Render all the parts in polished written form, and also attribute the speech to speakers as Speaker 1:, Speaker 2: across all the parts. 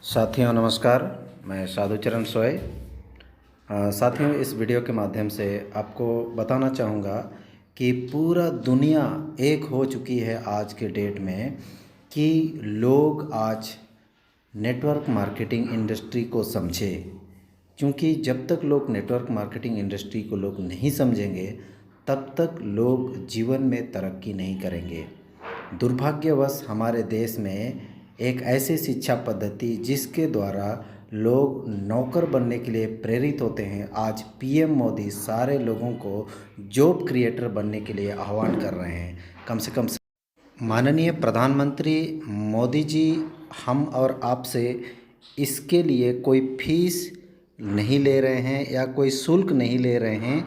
Speaker 1: साथियों नमस्कार, मैं साधुचरण सोय। साथियों, इस वीडियो के माध्यम से आपको बताना चाहूँगा कि पूरा दुनिया एक हो चुकी है आज के डेट में कि लोग आज नेटवर्क मार्केटिंग इंडस्ट्री को समझे, क्योंकि जब तक लोग नेटवर्क मार्केटिंग इंडस्ट्री को लोग नहीं समझेंगे तब तक लोग जीवन में तरक्की नहीं करेंगे। दुर्भाग्यवश हमारे देश में एक ऐसी शिक्षा पद्धति जिसके द्वारा लोग नौकर बनने के लिए प्रेरित होते हैं, आज पीएम मोदी सारे लोगों को जॉब क्रिएटर बनने के लिए आह्वान कर रहे हैं। कम से कम माननीय प्रधानमंत्री मोदी जी हम और आपसे इसके लिए कोई फीस नहीं ले रहे हैं या कोई शुल्क नहीं ले रहे हैं,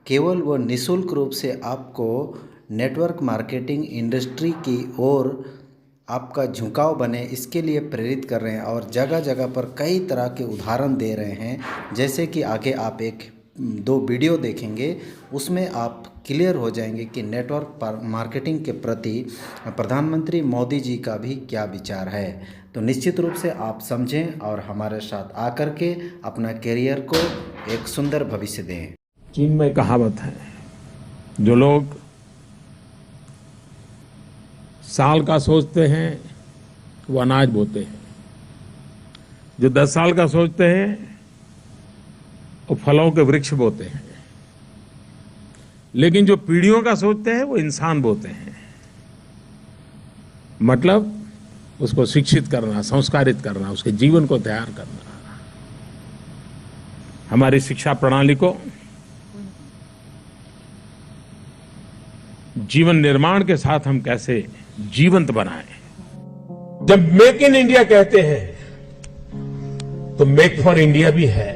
Speaker 1: केवल वो निःशुल्क रूप से आपको नेटवर्क मार्केटिंग इंडस्ट्री की ओर आपका झुकाव बने इसके लिए प्रेरित कर रहे हैं और जगह जगह पर कई तरह के उदाहरण दे रहे हैं। जैसे कि आगे आप एक दो वीडियो देखेंगे, उसमें आप क्लियर हो जाएंगे कि नेटवर्क मार्केटिंग के प्रति प्रधानमंत्री मोदी जी का भी क्या विचार है। तो निश्चित रूप से आप समझें और हमारे साथ आकर के अपना करियर को एक सुंदर भविष्य दें।
Speaker 2: चीन में कहावत है, जो लोग साल का सोचते हैं वो अनाज बोते हैं, जो 10 साल का सोचते हैं वो फलों के वृक्ष बोते हैं, लेकिन जो पीढ़ियों का सोचते हैं वो इंसान बोते हैं। मतलब उसको शिक्षित करना, संस्कारित करना, उसके जीवन को तैयार करना। हमारी शिक्षा प्रणाली को जीवन निर्माण के साथ हम कैसे जीवंत बनाएं। जब मेक इन इंडिया कहते हैं तो मेक फॉर इंडिया भी है,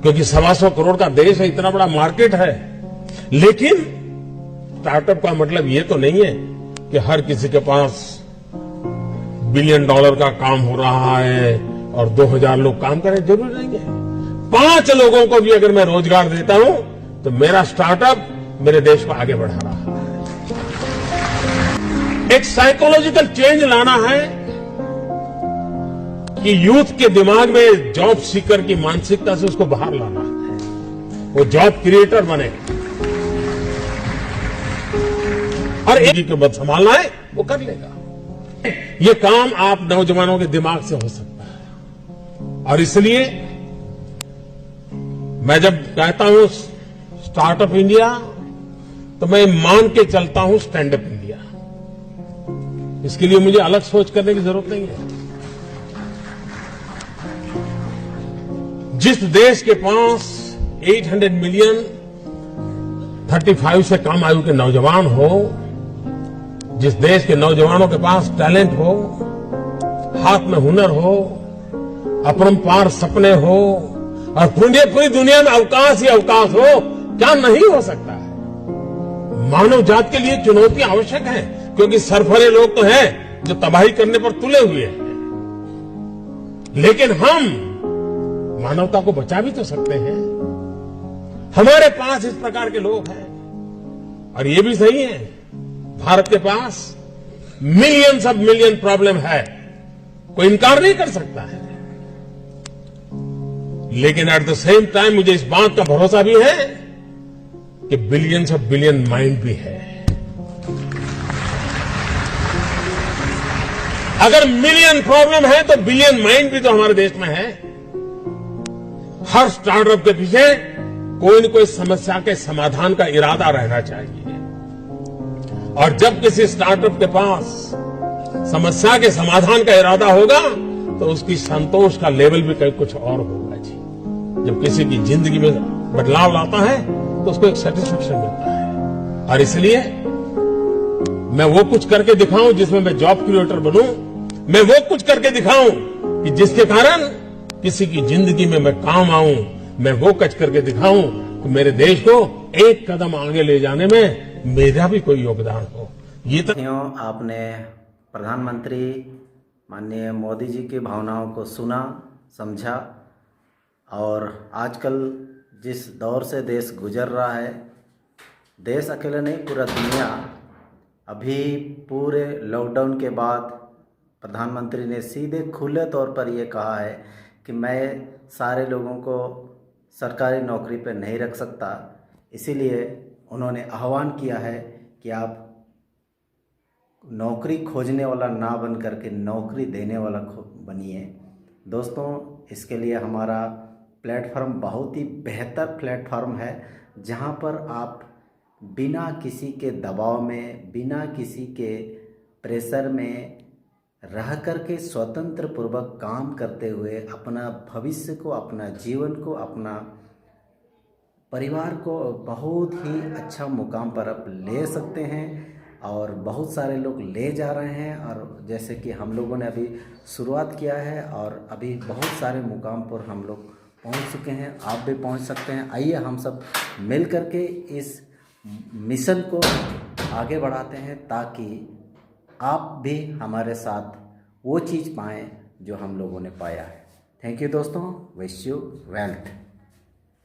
Speaker 2: क्योंकि 125 करोड़ का देश है, इतना बड़ा मार्केट है। लेकिन स्टार्टअप का मतलब ये तो नहीं है कि हर किसी के पास $1 बिलियन का काम हो रहा है और 2000 लोग काम करें, जरूरी नहीं है। 5 लोगों को भी अगर मैं रोजगार देता हूं तो मेरा स्टार्टअप मेरे देश को आगे बढ़ा रहा है। एक साइकोलॉजिकल चेंज लाना है कि यूथ के दिमाग में जॉब सीकर की मानसिकता से उसको बाहर लाना है, वो जॉब क्रिएटर बने और एक को बद संभालना है वो कर लेगा। ये काम आप नौजवानों के दिमाग से हो सकता है। और इसलिए मैं जब कहता हूं स्टार्टअप इंडिया तो मैं मान के चलता हूं स्टैंड अप इंडिया। इसके लिए मुझे अलग सोच करने की जरूरत नहीं है। जिस देश के पास 800 मिलियन 35 से कम आयु के नौजवान हो, जिस देश के नौजवानों के पास टैलेंट हो, हाथ में हुनर हो, अपरंपार सपने हो और पूरी दुनिया में अवकाश ही अवकाश हो, क्या नहीं हो सकता है। मानव जात के लिए चुनौतियां आवश्यक हैं, क्योंकि सरफरे लोग तो हैं जो तबाही करने पर तुले हुए हैं, लेकिन हम मानवता को बचा भी तो सकते हैं। हमारे पास इस प्रकार के लोग हैं। और ये भी सही है, भारत के पास मिलियंस ऑफ मिलियन प्रॉब्लम है, कोई इनकार नहीं कर सकता है। लेकिन एट द सेम टाइम मुझे इस बात का भरोसा भी है कि बिलियंस ऑफ बिलियन माइंड भी है। अगर मिलियन प्रॉब्लम है तो बिलियन माइंड भी तो हमारे देश में है। हर स्टार्टअप के पीछे कोई न कोई समस्या के समाधान का इरादा रहना चाहिए। और जब किसी स्टार्टअप के पास समस्या के समाधान का इरादा होगा तो उसकी संतोष का लेवल भी कहीं कुछ और होगा जी। जब किसी की जिंदगी में बदलाव लाता है तो उसको एक सेटिस्फेक्शन मिलता है। और इसलिए मैं वो कुछ करके दिखाऊं जिसमें मैं जॉब क्रिएटर बनूं, मैं वो कुछ करके दिखाऊं कि जिसके कारण किसी की जिंदगी में मैं काम आऊं, मैं वो कुछ करके दिखाऊं कि मेरे देश को एक कदम आगे ले जाने में मेरा भी कोई योगदान हो। ये तो
Speaker 1: आपने प्रधानमंत्री माननीय मोदी जी की भावनाओं को सुना, समझा और आजकल जिस दौर से देश गुजर रहा है, देश अकेले नहीं पूरा दुनिया, अभी पूरे लॉकडाउन के बाद प्रधानमंत्री ने सीधे खुले तौर पर ये कहा है कि मैं सारे लोगों को सरकारी नौकरी पर नहीं रख सकता, इसीलिए उन्होंने आह्वान किया है कि आप नौकरी खोजने वाला ना बन करके नौकरी देने वाला बनिए। दोस्तों, इसके लिए हमारा प्लेटफॉर्म बहुत ही बेहतर प्लेटफॉर्म है, जहां पर आप बिना किसी के दबाव में, बिना किसी के प्रेशर में रह करके स्वतंत्र पूर्वक काम करते हुए अपना भविष्य को, अपना जीवन को, अपना परिवार को बहुत ही अच्छा मुकाम पर आप ले सकते हैं। और बहुत सारे लोग ले जा रहे हैं, और जैसे कि हम लोगों ने अभी शुरुआत किया है और अभी बहुत सारे मुकाम पर हम लोग पहुंच चुके हैं। आप भी पहुंच सकते हैं। आइए हम सब मिल करके इस मिशन को आगे बढ़ाते हैं, ताकि आप भी हमारे साथ वो चीज़ पाएँ जो हम लोगों ने पाया है। थैंक यू दोस्तों, विश यू वेल्थ।